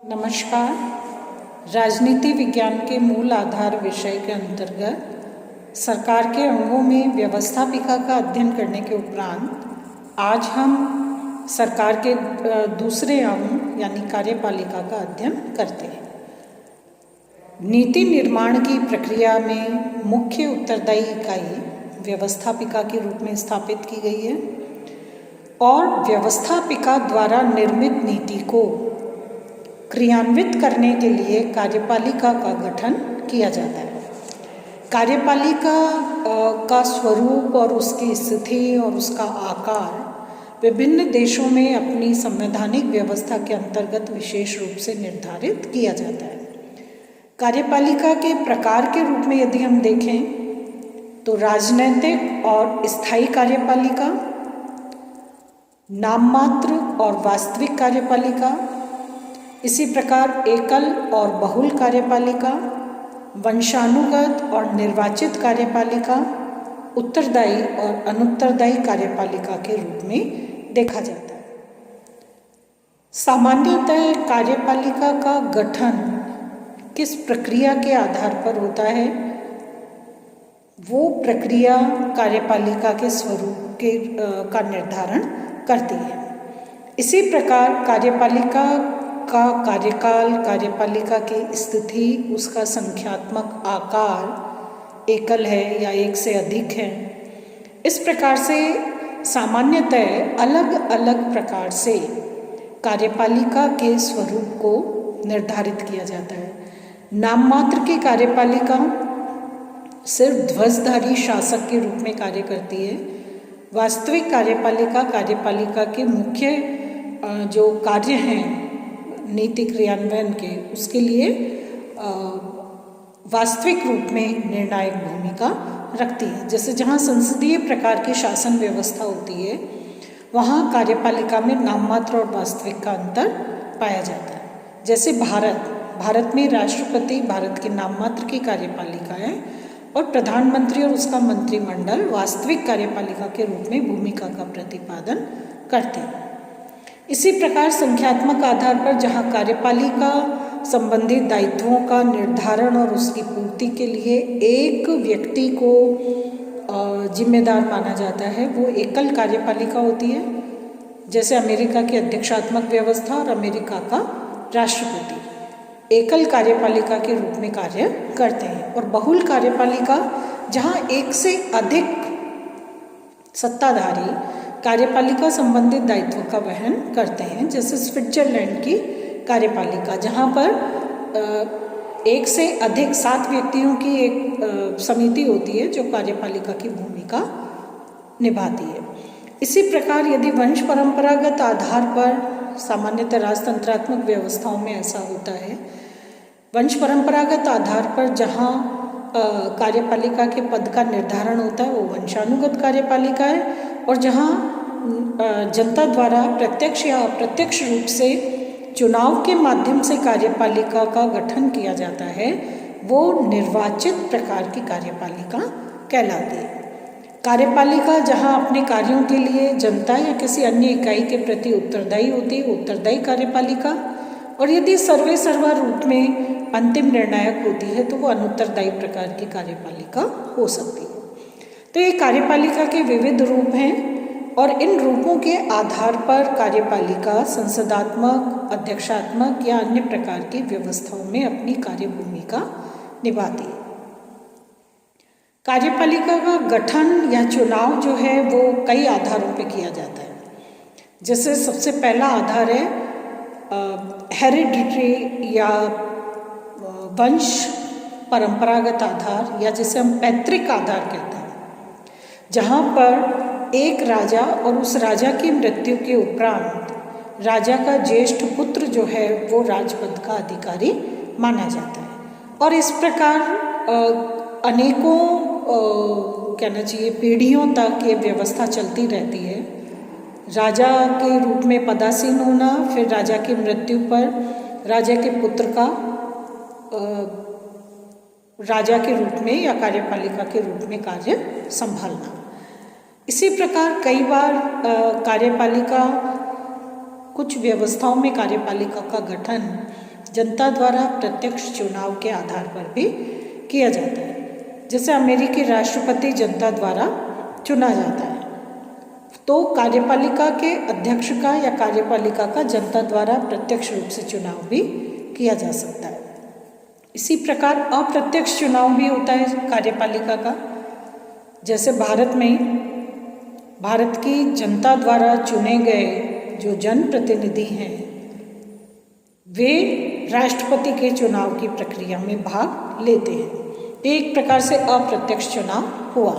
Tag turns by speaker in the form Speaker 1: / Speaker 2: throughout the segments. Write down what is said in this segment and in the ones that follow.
Speaker 1: नमस्कार। राजनीति विज्ञान के मूल आधार विषय के अंतर्गत सरकार के अंगों में व्यवस्थापिका का अध्ययन करने के उपरांत आज हम सरकार के दूसरे अंग यानी कार्यपालिका का अध्ययन करते हैं। नीति निर्माण की प्रक्रिया में मुख्य उत्तरदायी इकाई व्यवस्थापिका के रूप में स्थापित की गई है और व्यवस्थापिका द्वारा निर्मित नीति को क्रियान्वित करने के लिए कार्यपालिका का गठन किया जाता है। कार्यपालिका का स्वरूप और उसकी स्थिति और उसका आकार विभिन्न देशों में अपनी संवैधानिक व्यवस्था के अंतर्गत विशेष रूप से निर्धारित किया जाता है। कार्यपालिका के प्रकार के रूप में यदि हम देखें तो राजनैतिक और स्थायी कार्यपालिका, नाममात्र और वास्तविक कार्यपालिका, इसी प्रकार एकल और बहुल कार्यपालिका, वंशानुगत और निर्वाचित कार्यपालिका, उत्तरदायी और अनुत्तरदायी कार्यपालिका के रूप में देखा जाता है। सामान्यतः कार्यपालिका का गठन किस प्रक्रिया के आधार पर होता है, वो प्रक्रिया कार्यपालिका के स्वरूप का निर्धारण करती है। इसी प्रकार कार्यपालिका का कार्यकाल, कार्यपालिका की स्थिति, उसका संख्यात्मक आकार एकल है या एक से अधिक है, इस प्रकार से सामान्यतः अलग अलग प्रकार से कार्यपालिका के स्वरूप को निर्धारित किया जाता है। नाममात्र की कार्यपालिका सिर्फ ध्वजधारी शासक के रूप में कार्य करती है। वास्तविक कार्यपालिका कार्यपालिका के मुख्य जो कार्य हैं नीति क्रियान्वयन के, उसके लिए वास्तविक रूप में निर्णायक भूमिका रखती है। जैसे जहाँ संसदीय प्रकार की शासन व्यवस्था होती है वहाँ कार्यपालिका में नाममात्र और वास्तविक का अंतर पाया जाता है। जैसे भारत में राष्ट्रपति भारत की नाममात्र की कार्यपालिका है और प्रधानमंत्री और उसका मंत्रिमंडल वास्तविक कार्यपालिका के रूप में भूमिका का प्रतिपादन करते हैं। इसी प्रकार संख्यात्मक आधार पर जहाँ कार्यपालिका संबंधित दायित्वों का निर्धारण और उसकी पूर्ति के लिए एक व्यक्ति को जिम्मेदार माना जाता है, वो एकल कार्यपालिका होती है। जैसे अमेरिका की अध्यक्षात्मक व्यवस्था और अमेरिका का राष्ट्रपति एकल कार्यपालिका के रूप में कार्य करते हैं। और बहुल कार्यपालिका जहाँ एक से अधिक सत्ताधारी कार्यपालिका संबंधित दायित्वों का वहन करते हैं। जैसे स्विट्जरलैंड की कार्यपालिका जहाँ पर एक से अधिक 7 व्यक्तियों की एक समिति होती है जो कार्यपालिका की भूमिका निभाती है। इसी प्रकार यदि वंश परंपरागत आधार पर सामान्यतः राजतंत्रात्मक व्यवस्थाओं में ऐसा होता है, वंश परंपरागत आधार पर जहाँ कार्यपालिका के पद का निर्धारण होता है वो वंशानुगत कार्यपालिका है, और जहाँ जनता द्वारा प्रत्यक्ष या अप्रत्यक्ष रूप से चुनाव के माध्यम से कार्यपालिका का गठन किया जाता है वो निर्वाचित प्रकार की कार्यपालिका कहलाती है। कार्यपालिका जहाँ अपने कार्यों के लिए जनता या किसी अन्य इकाई के प्रति उत्तरदायी होती है, उत्तरदायी कार्यपालिका, और यदि सर्वेसर्वा रूप में अंतिम निर्णायक होती है तो वो अनुत्तरदायी प्रकार की कार्यपालिका हो सकती है। तो ये कार्यपालिका के विविध रूप हैं और इन रूपों के आधार पर कार्यपालिका संसदात्मक, अध्यक्षात्मक या अन्य प्रकार की व्यवस्थाओं में अपनी कार्य भूमिका निभाती है। कार्यपालिका का गठन या चुनाव जो है वो कई आधारों पर किया जाता है। जैसे सबसे पहला आधार है हेरिडिटरी या वंश परंपरागत आधार, या जिसे हम पैतृक आधार कहते हैं, जहाँ पर एक राजा और उस राजा की मृत्यु के उपरांत राजा का ज्येष्ठ पुत्र जो है वो राजपद का अधिकारी माना जाता है। और इस प्रकार अनेकों कहना चाहिए पीढ़ियों तक ये व्यवस्था चलती रहती है। राजा के रूप में पदासीन होना, फिर राजा की मृत्यु पर राजा के पुत्र का राजा के रूप में या कार्यपालिका के रूप में कार्य संभालना। इसी प्रकार कई बार कार्यपालिका कुछ व्यवस्थाओं में कार्यपालिका का गठन जनता द्वारा प्रत्यक्ष चुनाव के आधार पर भी किया जाता है। जैसे अमेरिकी राष्ट्रपति जनता द्वारा चुना जाता है, तो कार्यपालिका के अध्यक्ष का या कार्यपालिका का जनता द्वारा प्रत्यक्ष रूप से चुनाव भी किया जा सकता है। इसी प्रकार अप्रत्यक्ष चुनाव भी होता है कार्यपालिका का। जैसे भारत की जनता द्वारा चुने गए जो जनप्रतिनिधि हैं, वे राष्ट्रपति के चुनाव की प्रक्रिया में भाग लेते हैं। एक प्रकार से अप्रत्यक्ष चुनाव हुआ।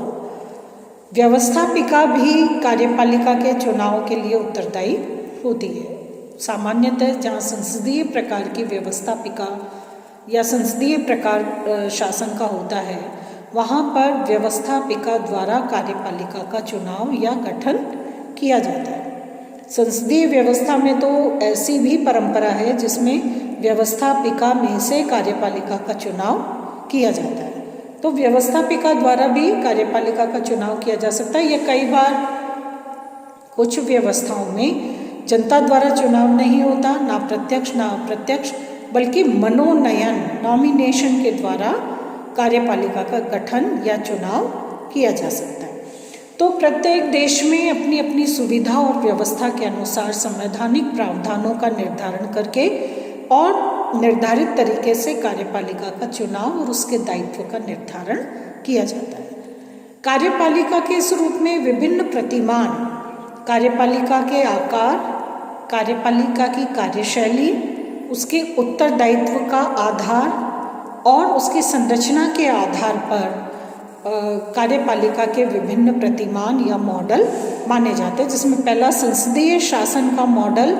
Speaker 1: व्यवस्थापिका भी कार्यपालिका के चुनाव के लिए उत्तरदायी होती है। सामान्यतः जहाँ संसदीय प्रकार की व्यवस्थापिका या संसदीय प्रकार शासन का होता है, वहाँ पर व्यवस्थापिका द्वारा कार्यपालिका का चुनाव या गठन किया जाता है। संसदीय व्यवस्था में तो ऐसी भी परंपरा है जिसमें व्यवस्थापिका में से कार्यपालिका का चुनाव किया जाता है। तो व्यवस्थापिका द्वारा भी कार्यपालिका का चुनाव किया जा सकता है। यह कई बार कुछ व्यवस्थाओं में जनता द्वारा चुनाव नहीं होता, ना प्रत्यक्ष ना अप्रत्यक्ष, बल्कि मनोनयन नॉमिनेशन के द्वारा कार्यपालिका का गठन या चुनाव किया जा सकता है। तो प्रत्येक देश में अपनी अपनी सुविधा और व्यवस्था के अनुसार संवैधानिक प्रावधानों का निर्धारण करके और निर्धारित तरीके से कार्यपालिका का चुनाव और उसके दायित्व का निर्धारण किया जाता है। कार्यपालिका के इस रूप में विभिन्न प्रतिमान, कार्यपालिका के आकार, कार्यपालिका की कार्यशैली, उसके उत्तरदायित्व का आधार और उसकी संरचना के आधार पर कार्यपालिका के विभिन्न प्रतिमान या मॉडल माने जाते हैं। जिसमें पहला संसदीय शासन का मॉडल,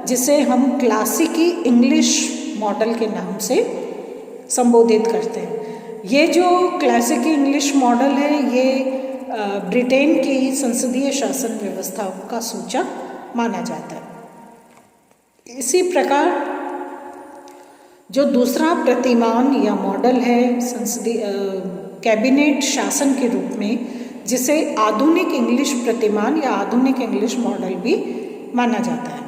Speaker 1: जिसे हम क्लासिकी इंग्लिश मॉडल के नाम से संबोधित करते हैं। ये जो क्लासिकी इंग्लिश मॉडल है, ये ब्रिटेन की संसदीय शासन व्यवस्था का सूचक माना जाता है। इसी प्रकार जो दूसरा प्रतिमान या मॉडल है संसदीय कैबिनेट शासन के रूप में, जिसे आधुनिक इंग्लिश प्रतिमान या आधुनिक इंग्लिश मॉडल भी माना जाता है,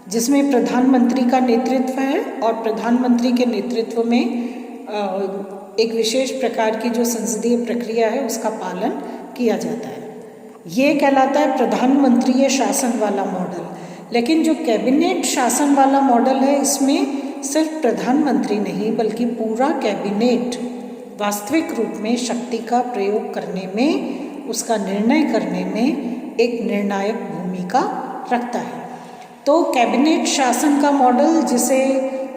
Speaker 1: जिसमें प्रधानमंत्री का नेतृत्व है और प्रधानमंत्री के नेतृत्व में एक विशेष प्रकार की जो संसदीय प्रक्रिया है उसका पालन किया जाता है। ये कहलाता है प्रधानमंत्रीय शासन वाला मॉडल। लेकिन जो कैबिनेट शासन वाला मॉडल है, इसमें सिर्फ प्रधानमंत्री नहीं बल्कि पूरा कैबिनेट वास्तविक रूप में शक्ति का प्रयोग करने में, उसका निर्णय करने में एक निर्णायक भूमिका रखता है। तो कैबिनेट शासन का मॉडल, जिसे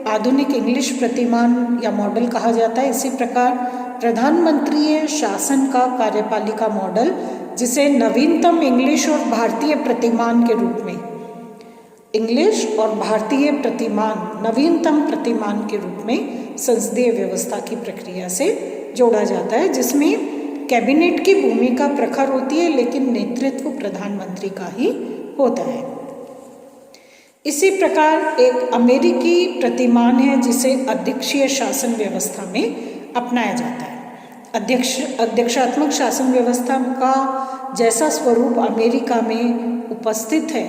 Speaker 1: आधुनिक इंग्लिश प्रतिमान या मॉडल कहा जाता है, इसी प्रकार प्रधानमंत्रीय शासन का कार्यपालिका मॉडल, जिसे नवीनतम इंग्लिश और भारतीय प्रतिमान के रूप में, इंग्लिश और भारतीय प्रतिमान नवीनतम प्रतिमान के रूप में संसदीय व्यवस्था की प्रक्रिया से जोड़ा जाता है, जिसमें कैबिनेट की भूमिका प्रखर होती है लेकिन नेतृत्व प्रधानमंत्री का ही होता है। इसी प्रकार एक अमेरिकी प्रतिमान है जिसे अध्यक्षीय शासन व्यवस्था में अपनाया जाता है। अध्यक्षात्मक शासन व्यवस्था का जैसा स्वरूप अमेरिका में उपस्थित है,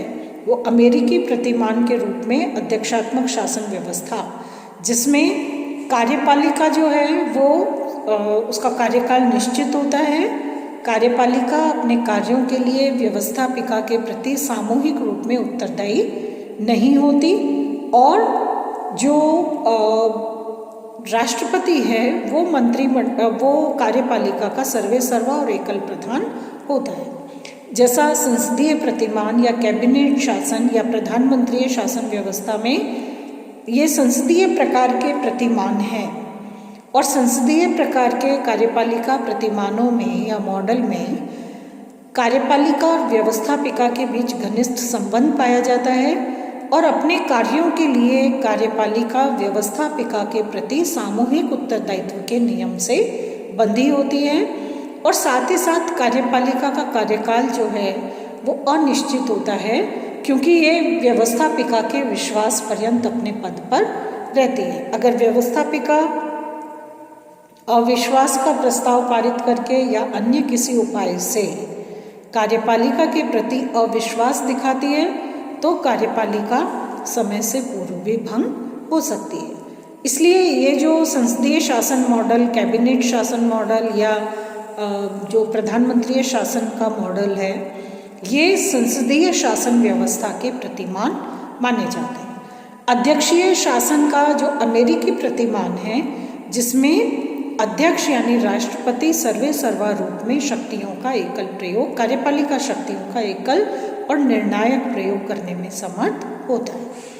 Speaker 1: वो अमेरिकी प्रतिमान के रूप में अध्यक्षात्मक शासन व्यवस्था, जिसमें कार्यपालिका जो है वो उसका कार्यकाल निश्चित होता है। कार्यपालिका अपने कार्यों के लिए व्यवस्थापिका के प्रति सामूहिक रूप में उत्तरदायी नहीं होती और जो राष्ट्रपति है वो कार्यपालिका का सर्वेसर्वा और एकल प्रधान होता है। जैसा संसदीय प्रतिमान या कैबिनेट शासन या प्रधानमंत्रीय शासन व्यवस्था में ये संसदीय प्रकार के प्रतिमान हैं और संसदीय प्रकार के कार्यपालिका प्रतिमानों में या मॉडल में कार्यपालिका और व्यवस्थापिका के बीच घनिष्ठ संबंध पाया जाता है और अपने कार्यों के लिए कार्यपालिका व्यवस्थापिका के प्रति सामूहिक उत्तरदायित्व के नियम से बंधी होती है और साथ ही साथ कार्यपालिका का कार्यकाल जो है वो अनिश्चित होता है, क्योंकि ये व्यवस्थापिका के विश्वास पर्यंत अपने पद पर रहती है। अगर व्यवस्थापिका अविश्वास का प्रस्ताव पारित करके या अन्य किसी उपाय से कार्यपालिका के प्रति अविश्वास दिखाती है तो कार्यपालिका समय से पूर्व भी भंग हो सकती है। इसलिए ये जो संसदीय शासन मॉडल, कैबिनेट शासन मॉडल या जो प्रधानमंत्री शासन का मॉडल है, ये संसदीय शासन व्यवस्था के प्रतिमान माने जाते हैं। अध्यक्षीय शासन का जो अमेरिकी प्रतिमान है, जिसमें अध्यक्ष यानी राष्ट्रपति सर्वे सर्वा रूप में शक्तियों का एकल प्रयोग, कार्यपालिका शक्तियों का एकल और निर्णायक प्रयोग करने में समर्थ होता है।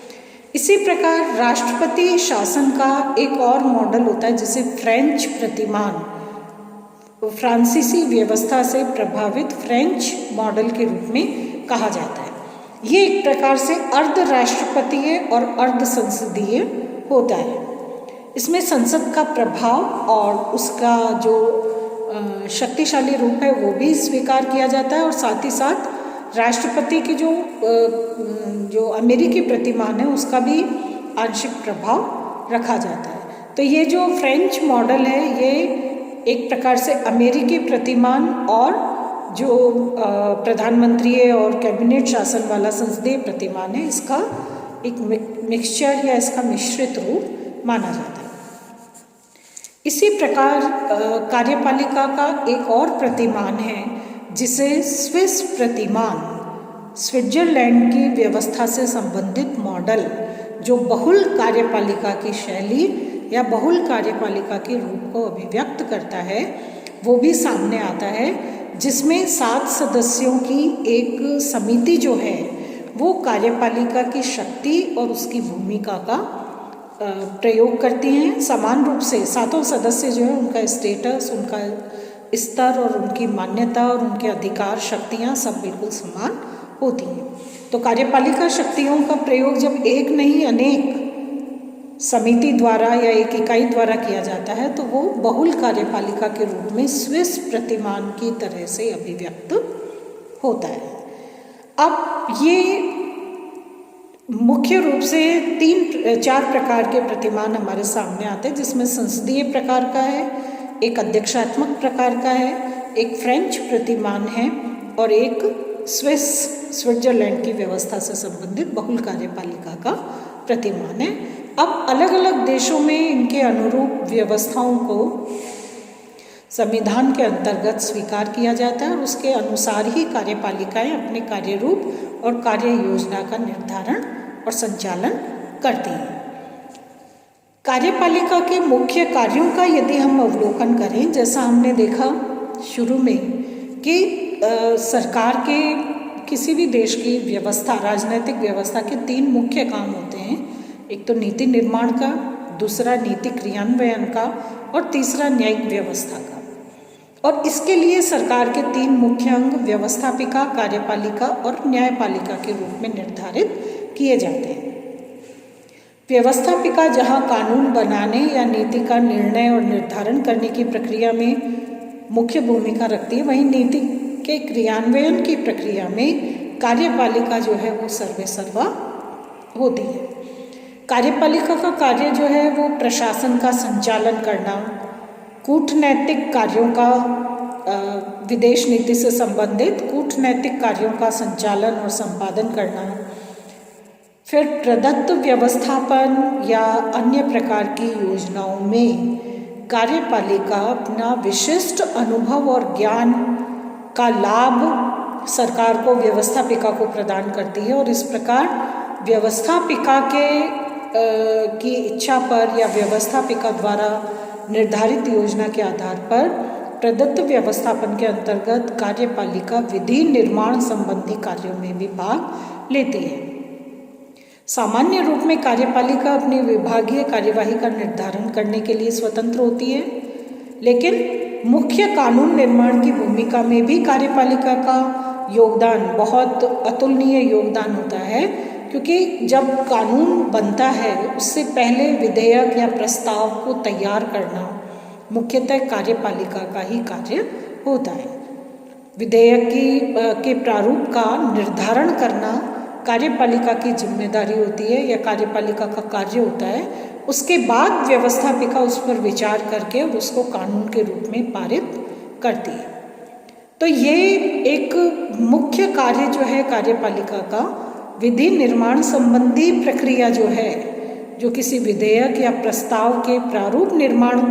Speaker 1: इसी प्रकार राष्ट्रपति शासन का एक और मॉडल होता है जिसे फ्रेंच प्रतिमान, फ्रांसीसी व्यवस्था से प्रभावित फ्रेंच मॉडल के रूप में कहा जाता है। ये एक प्रकार से अर्ध राष्ट्रपतीय और अर्ध संसदीय होता है। इसमें संसद का प्रभाव और उसका जो शक्तिशाली रूप है वो भी स्वीकार किया जाता है, और साथ ही साथ राष्ट्रपति की जो अमेरिकी प्रतिमान है उसका भी आंशिक प्रभाव रखा जाता है। तो ये जो फ्रेंच मॉडल है, ये एक प्रकार से अमेरिकी प्रतिमान और जो प्रधानमंत्री और कैबिनेट शासन वाला संसदीय प्रतिमान है, इसका एक मिक्सचर या इसका मिश्रित रूप माना जाता है। इसी प्रकार कार्यपालिका का एक और प्रतिमान है जिसे स्विस प्रतिमान, स्विट्जरलैंड की व्यवस्था से संबंधित मॉडल, जो बहुल कार्यपालिका की शैली या बहुल कार्यपालिका के रूप को अभिव्यक्त करता है, वो भी सामने आता है, जिसमें 7 सदस्यों की एक समिति जो है वो कार्यपालिका की शक्ति और उसकी भूमिका का प्रयोग करती हैं। समान रूप से 7 सदस्य जो है उनका स्टेटस, उनका स्तर और उनकी मान्यता और उनके अधिकार, शक्तियाँ सब बिल्कुल समान होती हैं। तो कार्यपालिका शक्तियों का प्रयोग जब एक नहीं अनेक समिति द्वारा या एक इकाई द्वारा किया जाता है, तो वो बहुल कार्यपालिका के रूप में स्विस प्रतिमान की तरह से अभिव्यक्त होता है। अब ये मुख्य रूप से 3-4 प्रकार के प्रतिमान हमारे सामने आते हैं, जिसमें संसदीय प्रकार का है, एक अध्यक्षात्मक प्रकार का है, एक फ्रेंच प्रतिमान है और एक स्विट्जरलैंड की व्यवस्था से संबंधित बहुल कार्यपालिका का प्रतिमान है। अब अलग अलग देशों में इनके अनुरूप व्यवस्थाओं को संविधान के अंतर्गत स्वीकार किया जाता है और उसके अनुसार ही कार्यपालिकाएं अपने कार्य रूप और कार्य योजना का निर्धारण और संचालन करती हैं। कार्यपालिका के मुख्य कार्यों का यदि हम अवलोकन करें, जैसा हमने देखा शुरू में कि सरकार के किसी भी देश की व्यवस्था, राजनीतिक व्यवस्था के 3 मुख्य काम होते हैं। एक तो नीति निर्माण का, दूसरा नीति क्रियान्वयन का और तीसरा न्यायिक व्यवस्था का। और इसके लिए सरकार के 3 मुख्य अंग व्यवस्थापिका, कार्यपालिका और न्यायपालिका के रूप में निर्धारित किए जाते हैं। व्यवस्थापिका जहां कानून बनाने या नीति का निर्णय और निर्धारण करने की प्रक्रिया में मुख्य भूमिका रखती है, वहीं नीति के क्रियान्वयन की प्रक्रिया में कार्यपालिका जो है वो सर्वेसर्वा होती है। कार्यपालिका का कार्य जो है वो प्रशासन का संचालन करना, कूटनैतिक कार्यों का, विदेश नीति से संबंधित कूटनैतिक कार्यों का संचालन और संपादन करना, फिर प्रदत्त व्यवस्थापन या अन्य प्रकार की योजनाओं में कार्यपालिका अपना विशिष्ट अनुभव और ज्ञान का लाभ सरकार को, व्यवस्थापिका को प्रदान करती है। और इस प्रकार व्यवस्थापिका की इच्छा पर या व्यवस्थापिका द्वारा निर्धारित योजना के आधार पर प्रदत्त व्यवस्थापन के अंतर्गत कार्यपालिका विधि निर्माण संबंधी कार्यों में भी भाग लेती है। सामान्य रूप में कार्यपालिका अपनी विभागीय कार्यवाही का निर्धारण करने के लिए स्वतंत्र होती है, लेकिन मुख्य कानून निर्माण की भूमिका में भी कार्यपालिका का योगदान बहुत अतुलनीय योगदान होता है, क्योंकि जब कानून बनता है उससे पहले विधेयक या प्रस्ताव को तैयार करना मुख्यतः कार्यपालिका का ही कार्य होता है। विधेयक के प्रारूप का निर्धारण करना कार्यपालिका की जिम्मेदारी होती है या कार्यपालिका का कार्य होता है। उसके बाद व्यवस्थापिका उस पर विचार करके और उसको कानून के रूप में पारित करती है। तो ये एक मुख्य कार्य जो है कार्यपालिका का, विधि निर्माण संबंधी प्रक्रिया जो है जो किसी विधेयक या प्रस्ताव के प्रारूप निर्माण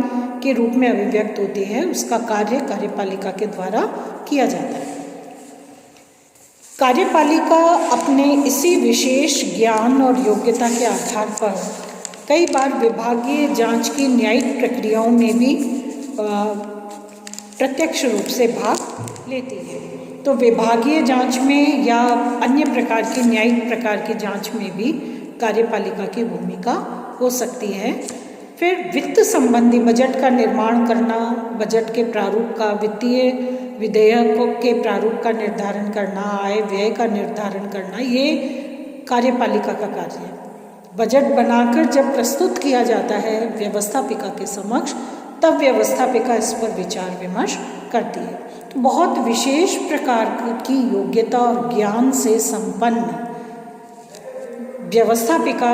Speaker 1: के रूप में अभिव्यक्त होती है, उसका कार्य कार्यपालिका के द्वारा किया जाता है। कार्यपालिका अपने इसी विशेष ज्ञान और योग्यता के आधार पर कई बार विभागीय जांच की न्यायिक प्रक्रियाओं में भी प्रत्यक्ष रूप से भाग लेती है। तो विभागीय जांच में या अन्य प्रकार की न्यायिक प्रकार की जांच में भी कार्यपालिका की भूमिका हो सकती है। फिर वित्त संबंधी बजट का निर्माण करना, बजट के प्रारूप का, वित्तीय विधेयकों के प्रारूप का निर्धारण करना, आय व्यय का निर्धारण करना, ये कार्यपालिका का कार्य है। बजट बनाकर जब प्रस्तुत किया जाता है व्यवस्थापिका के समक्ष, तब व्यवस्थापिका इस पर विचार विमर्श करती है। तो बहुत विशेष प्रकार की योग्यता और ज्ञान से संपन्न व्यवस्थापिका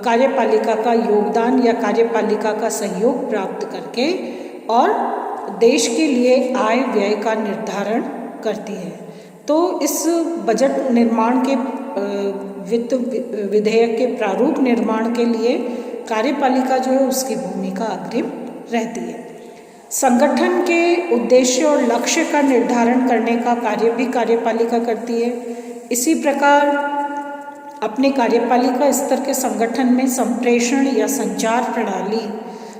Speaker 1: कार्यपालिका का योगदान या कार्यपालिका का सहयोग प्राप्त करके और देश के लिए आय व्यय का निर्धारण करती है। तो इस बजट निर्माण के वित्त विधेयक के प्रारूप निर्माण के लिए कार्यपालिका जो है उसकी भूमिका अग्रिम रहती है। संगठन के उद्देश्य और लक्ष्य का निर्धारण करने का कार्य भी कार्यपालिका करती है। इसी प्रकार अपने कार्यपालिका स्तर के संगठन में संप्रेषण या संचार प्रणाली,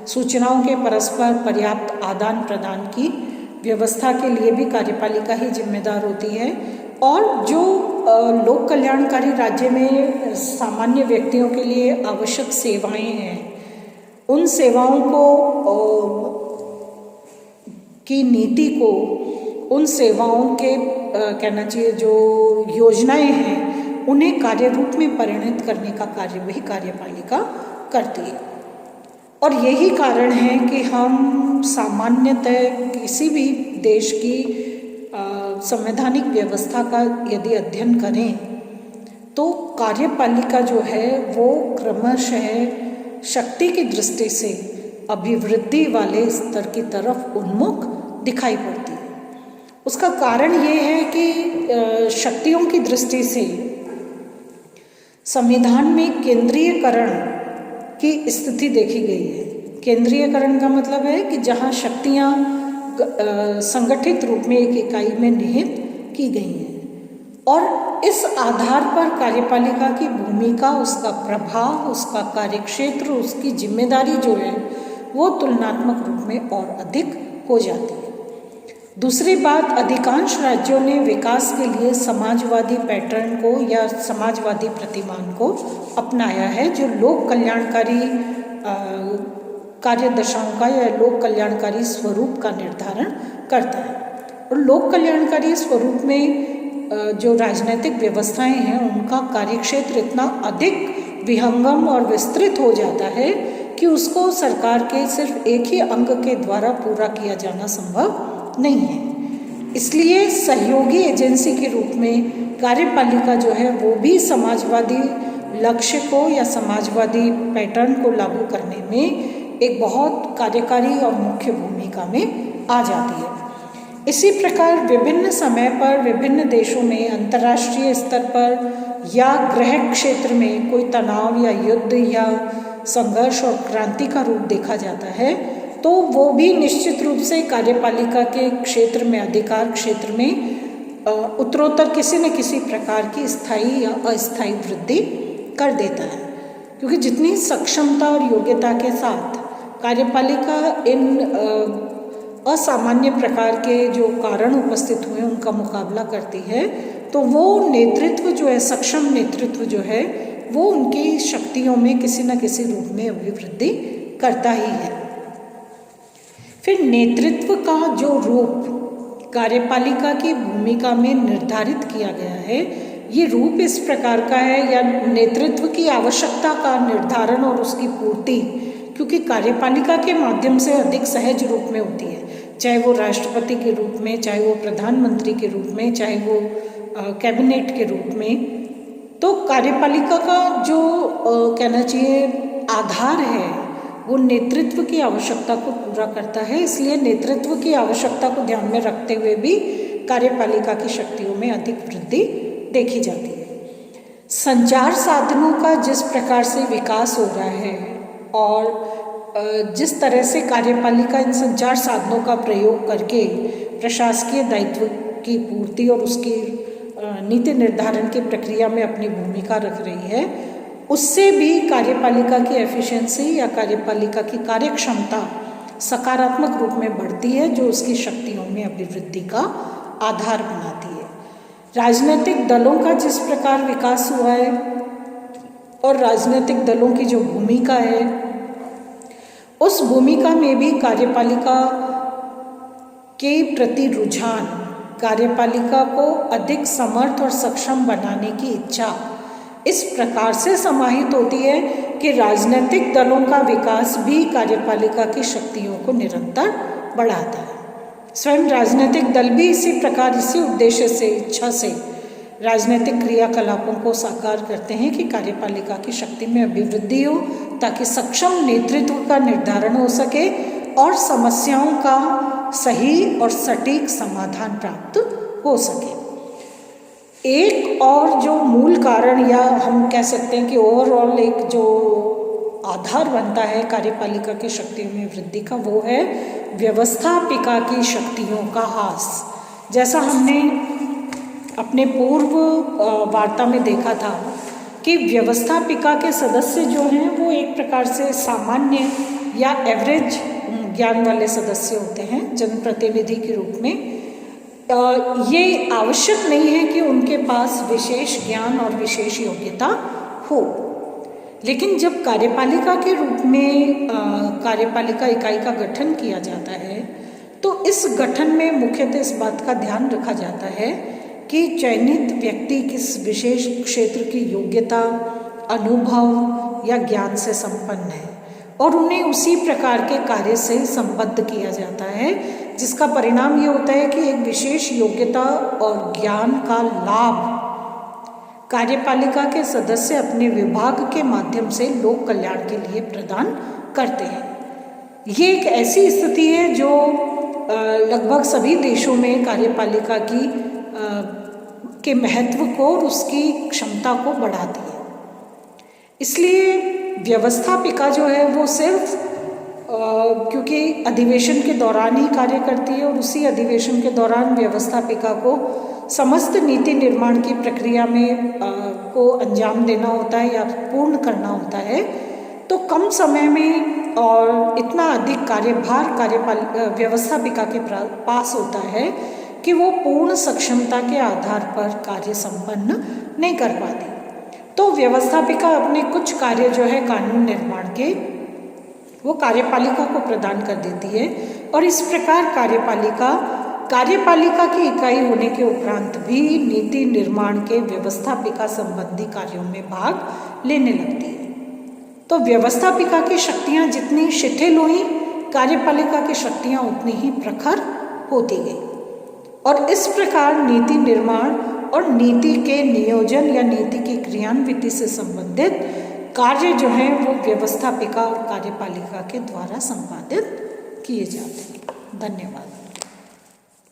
Speaker 1: सूचनाओं के परस्पर पर्याप्त आदान प्रदान की व्यवस्था के लिए भी कार्यपालिका ही जिम्मेदार होती है। और जो लोक कल्याणकारी राज्य में सामान्य व्यक्तियों के लिए आवश्यक सेवाएं हैं, उन सेवाओं को की नीति को, उन सेवाओं के कहना चाहिए जो योजनाएं हैं, उन्हें कार्य रूप में परिणत करने का कार्य भी कार्यपालिका करती है। और यही कारण है कि हम सामान्यतः किसी भी देश की संवैधानिक व्यवस्था का यदि अध्ययन करें तो कार्यपालिका जो है वो क्रमशः शक्ति की दृष्टि से अभिवृद्धि वाले स्तर की तरफ उन्मुख दिखाई पड़ती है। उसका कारण ये है कि शक्तियों की दृष्टि से संविधान में केंद्रीयकरण की स्थिति देखी गई है। केंद्रीयकरण का मतलब है कि जहाँ शक्तियाँ संगठित रूप में एक इकाई में निहित की गई हैं और इस आधार पर कार्यपालिका की भूमिका, उसका प्रभाव, उसका कार्यक्षेत्र, उसकी जिम्मेदारी जो है वो तुलनात्मक रूप में और अधिक हो जाती है। दूसरी बात, अधिकांश राज्यों ने विकास के लिए समाजवादी पैटर्न को या समाजवादी प्रतिमान को अपनाया है, जो लोक कल्याणकारी कार्यदशाओं का या लोक कल्याणकारी स्वरूप का निर्धारण करता है। और लोक कल्याणकारी स्वरूप में जो राजनीतिक व्यवस्थाएं हैं उनका कार्यक्षेत्र इतना अधिक विहंगम और विस्तृत हो जाता है कि उसको सरकार के सिर्फ एक ही अंग के द्वारा पूरा किया जाना संभव नहीं है। इसलिए सहयोगी एजेंसी के रूप में कार्यपालिका जो है वो भी समाजवादी लक्ष्य को या समाजवादी पैटर्न को लागू करने में एक बहुत कार्यकारी और मुख्य भूमिका में आ जाती है। इसी प्रकार विभिन्न समय पर विभिन्न देशों में अंतर्राष्ट्रीय स्तर पर या गृह क्षेत्र में कोई तनाव या युद्ध या संघर्ष और क्रांति का रूप देखा जाता है तो वो भी निश्चित रूप से कार्यपालिका के क्षेत्र में, अधिकार क्षेत्र में उत्तरोत्तर किसी न किसी प्रकार की स्थायी या अस्थायी वृद्धि कर देता है। क्योंकि जितनी सक्षमता और योग्यता के साथ कार्यपालिका इन असामान्य प्रकार के जो कारण उपस्थित हुए उनका मुकाबला करती है, तो वो नेतृत्व जो है, सक्षम नेतृत्व जो है वो उनकी शक्तियों में किसी न किसी रूप में अभिवृद्धि करता ही है। फिर नेतृत्व का जो रूप कार्यपालिका की भूमिका में निर्धारित किया गया है, ये रूप इस प्रकार का है, या नेतृत्व की आवश्यकता का निर्धारण और उसकी पूर्ति क्योंकि कार्यपालिका के माध्यम से अधिक सहज रूप में होती है, चाहे वो राष्ट्रपति के रूप में, चाहे वो प्रधानमंत्री के रूप में, चाहे वो कैबिनेट के रूप में। तो कार्यपालिका का जो कहना चाहिए आधार है वो नेतृत्व की आवश्यकता को पूरा करता है। इसलिए नेतृत्व की आवश्यकता को ध्यान में रखते हुए भी कार्यपालिका की शक्तियों में अधिक वृद्धि देखी जाती है। संचार साधनों का जिस प्रकार से विकास हो रहा है और जिस तरह से कार्यपालिका इन संचार साधनों का प्रयोग करके प्रशासकीय दायित्व की पूर्ति और उसकी नीति निर्धारण की प्रक्रिया में अपनी भूमिका रख रही है, उससे भी कार्यपालिका की एफिशिएंसी या कार्यपालिका की कार्यक्षमता सकारात्मक रूप में बढ़ती है, जो उसकी शक्तियों में अभिवृद्धि का आधार बनाती है। राजनीतिक दलों का जिस प्रकार विकास हुआ है और राजनीतिक दलों की जो भूमिका है, उस भूमिका में भी कार्यपालिका के प्रति रुझान, कार्यपालिका को अधिक समर्थ और सक्षम बनाने की इच्छा इस प्रकार से समाहित होती है कि राजनीतिक दलों का विकास भी कार्यपालिका की शक्तियों को निरंतर बढ़ाता है। स्वयं राजनीतिक दल भी इसी प्रकार, इसी उद्देश्य से, इच्छा से राजनीतिक क्रियाकलापों को साकार करते हैं कि कार्यपालिका की शक्ति में अभिवृद्धि हो, ताकि सक्षम नेतृत्व का निर्धारण हो सके और समस्याओं का सही और सटीक समाधान प्राप्त हो सके। एक और जो मूल कारण, या हम कह सकते हैं कि ओवरऑल एक जो आधार बनता है कार्यपालिका की शक्तियों में वृद्धि का, वो है व्यवस्थापिका की शक्तियों का ह्रास। जैसा हमने अपने पूर्व वार्ता में देखा था कि व्यवस्थापिका के सदस्य जो हैं वो एक प्रकार से सामान्य या एवरेज ज्ञान वाले सदस्य होते हैं जनप्रतिनिधि के रूप में। ये आवश्यक नहीं है कि उनके पास विशेष ज्ञान और विशेष योग्यता हो, लेकिन जब कार्यपालिका के रूप में कार्यपालिका इकाई का गठन किया जाता है, तो इस गठन में मुख्यतः इस बात का ध्यान रखा जाता है कि चयनित व्यक्ति किस विशेष क्षेत्र की योग्यता, अनुभव या ज्ञान से संपन्न है और उन्हें उसी प्रकार के कार्य से संबद्ध किया जाता है, जिसका परिणाम ये होता है कि एक विशेष योग्यता और ज्ञान का लाभ कार्यपालिका के सदस्य अपने विभाग के माध्यम से लोक कल्याण के लिए प्रदान करते हैं। ये एक ऐसी स्थिति है जो लगभग सभी देशों में कार्यपालिका की के महत्व को और उसकी क्षमता को बढ़ाती है। इसलिए व्यवस्थापिका जो है वो सिर्फ क्योंकि अधिवेशन के दौरान ही कार्य करती है और उसी अधिवेशन के दौरान व्यवस्थापिका को समस्त नीति निर्माण की प्रक्रिया में को अंजाम देना होता है या पूर्ण करना होता है, तो कम समय में और इतना अधिक कार्यभार व्यवस्थापिका के पास होता है कि वो पूर्ण सक्षमता के आधार पर कार्य संपन्न नहीं कर पाती। तो व्यवस्थापिका अपने कुछ कार्य जो है कानून निर्माण के, वो कार्यपालिका को प्रदान कर देती है और इस प्रकार कार्यपालिका की इकाई होने के उपरांत भी नीति निर्माण के व्यवस्थापिका संबंधी कार्यों में भाग लेने लगती है। तो व्यवस्थापिका की शक्तियां जितनी शिथिल हुई, कार्यपालिका की शक्तियां उतनी ही प्रखर होती गई और इस प्रकार नीति निर्माण और नीति के नियोजन या नीति की क्रियान्विति से संबंधित कार्य जो हैं वो व्यवस्थापिका और कार्यपालिका के द्वारा संपादित किए जाते हैं। धन्यवाद।